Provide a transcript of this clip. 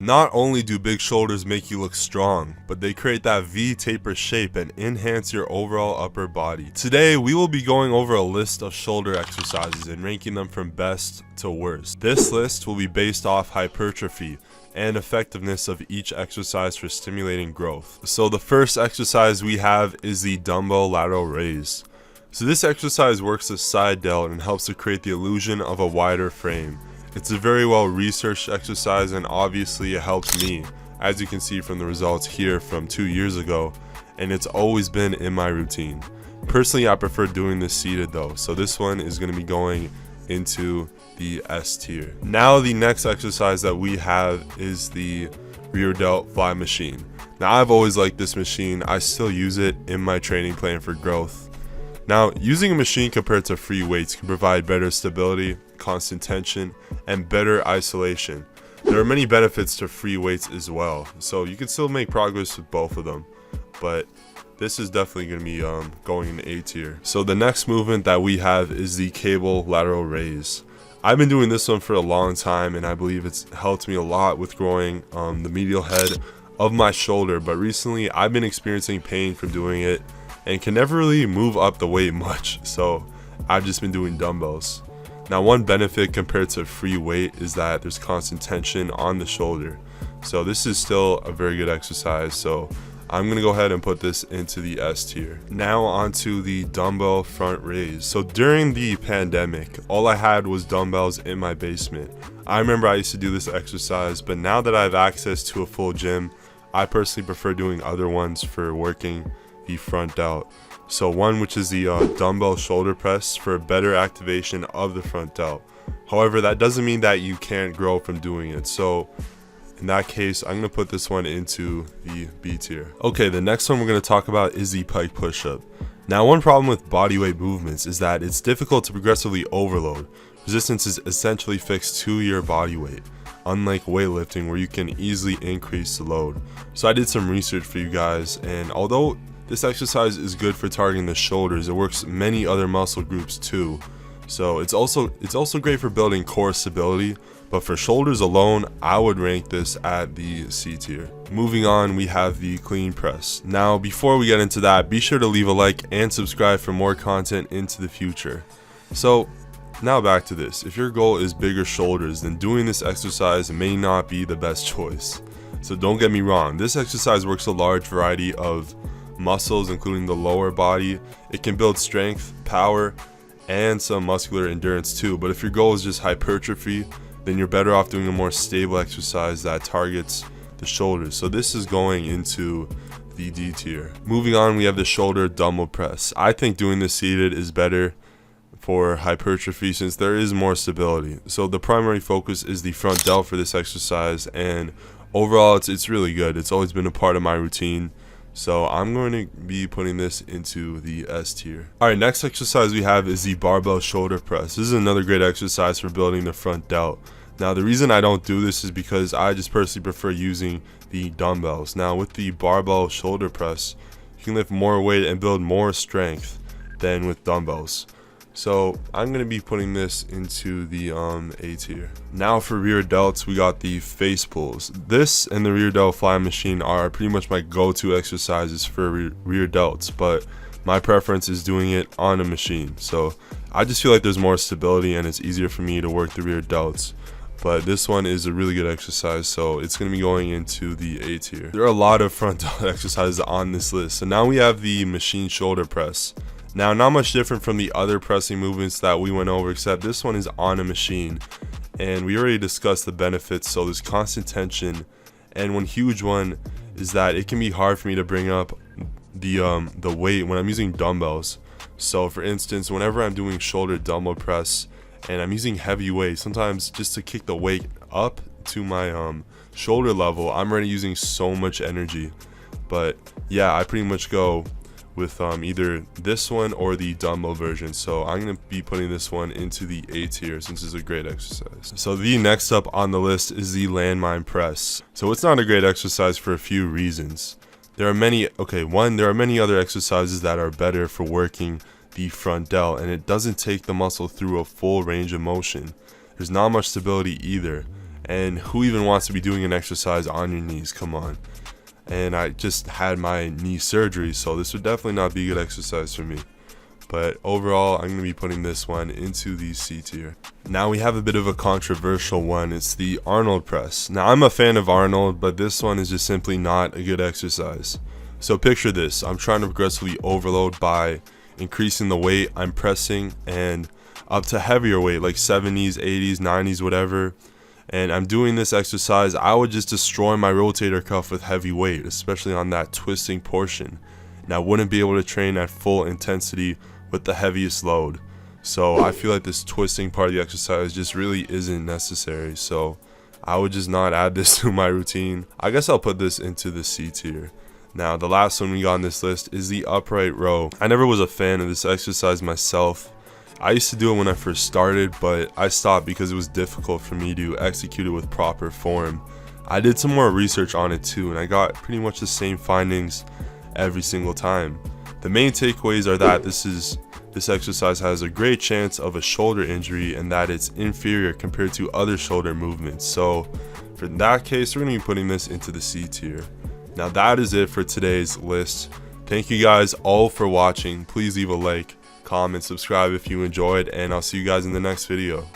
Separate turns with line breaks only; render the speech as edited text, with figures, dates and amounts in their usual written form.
Not only do big shoulders make you look strong, but they create that V taper shape and enhance your overall upper body. Today, we will be going over a list of shoulder exercises and ranking them from best to worst. This list will be based off hypertrophy and effectiveness of each exercise for stimulating growth. So the first exercise we have is the dumbbell lateral raise. So this exercise works the side delt and helps to create the illusion of a wider frame. It's a very well researched exercise, and obviously it helps me, as you can see from the results here from 2 years ago, and it's always been in my routine. Personally, I prefer doing this seated though, so this one is going to be going into the S tier. Now the next exercise that we have is the rear delt fly machine. Now I've always liked this machine. I still use it in my training plan for growth. Now, using a machine compared to free weights can provide better stability, constant tension, and better isolation. There are many benefits to free weights as well, so you can still make progress with both of them, but this is definitely going to be going in A tier. So the next movement that we have is the cable lateral raise. I've been doing this one for a long time, and I believe it's helped me a lot with growing the medial head of my shoulder, but recently I've been experiencing pain from doing it and can never really move up the weight much, so I've just been doing dumbbells. Now, one benefit compared to free weight is that there's constant tension on the shoulder, so this is still a very good exercise, so I'm going to go ahead and put this into the S tier. Now onto the dumbbell front raise. So during the pandemic, all I had was dumbbells in my basement. I remember I used to do this exercise, but now that I have access to a full gym, I personally prefer doing other ones for working the front delt. So one which is the dumbbell shoulder press for a better activation of the front delt. However, that doesn't mean that you can't grow from doing it. So in that case, I'm going to put this one into the B tier. Okay, the next one we're going to talk about is the pike push-up. Now, one problem with bodyweight movements is that it's difficult to progressively overload. Resistance is essentially fixed to your body weight, unlike weightlifting where you can easily increase the load. So I did some research for you guys, and although this exercise is good for targeting the shoulders, it works many other muscle groups too. So it's also great for building core stability, but for shoulders alone, I would rank this at the C tier. Moving on, we have the clean press. Now, before we get into that, be sure to leave a like and subscribe for more content into the future. So now back to this. If your goal is bigger shoulders, then doing this exercise may not be the best choice. So don't get me wrong, this exercise works a large variety of muscles, including the lower body. It can build strength, power, and some muscular endurance too. But if your goal is just hypertrophy, then you're better off doing a more stable exercise that targets the shoulders. So this is going into the D tier. Moving on, we have the shoulder dumbbell press. I think doing this seated is better for hypertrophy since there is more stability. So the primary focus is the front delt for this exercise, and overall it's really good. It's always been a part of my routine. So I'm going to be putting this into the S tier. Alright, next exercise we have is the barbell shoulder press. This is another great exercise for building the front delt. Now, the reason I don't do this is because I just personally prefer using the dumbbells. Now, with the barbell shoulder press, you can lift more weight and build more strength than with dumbbells. So I'm going to be putting this into the A tier. Now for rear delts, we got the face pulls. This and the rear delt fly machine are pretty much my go-to exercises for rear delts, but my preference is doing it on a machine. So I just feel like there's more stability and it's easier for me to work the rear delts. But this one is a really good exercise, so it's going to be going into the A tier. There are a lot of front delt exercises on this list. So now we have the machine shoulder press. Now, not much different from the other pressing movements that we went over, except this one is on a machine, and we already discussed the benefits. So there's constant tension, and one huge one is that it can be hard for me to bring up the weight when I'm using dumbbells. So for instance, whenever I'm doing shoulder dumbbell press and I'm using heavy weight, sometimes just to kick the weight up to my shoulder level, I'm already using so much energy. But yeah, I pretty much go with either this one or the dumbbell version. So I'm going to be putting this one into the A tier since it's a great exercise. So the next up on the list is the landmine press. So it's not a great exercise for a few reasons. There are many other exercises that are better for working the front delt, and it doesn't take the muscle through a full range of motion. There's not much stability either, And who even wants to be doing an exercise on your knees? Come on. And I just had my knee surgery, so this would definitely not be a good exercise for me. But overall, I'm going to be putting this one into the C tier. Now we have a bit of a controversial one. It's the Arnold press. Now I'm a fan of Arnold, but this one is just simply not a good exercise. So picture this. I'm trying to progressively overload by increasing the weight I'm pressing and up to heavier weight like 70s, 80s, 90s, whatever. And I'm doing this exercise. I would just destroy my rotator cuff with heavy weight, especially on that twisting portion. And I wouldn't be able to train at full intensity with the heaviest load. So I feel like this twisting part of the exercise just really isn't necessary. So I would just not add this to my routine. I guess I'll put this into the C tier. Now the last one we got on this list is the upright row. I never was a fan of this exercise myself. I used to do it when I first started, but I stopped because it was difficult for me to execute it with proper form. I did some more research on it too, and I got pretty much the same findings every single time. The main takeaways are that this exercise has a great chance of a shoulder injury and that it's inferior compared to other shoulder movements. So for that case, we're going to be putting this into the C tier. Now that is it for today's list. Thank you guys all for watching. Please leave a like, comment, subscribe if you enjoyed, and I'll see you guys in the next video.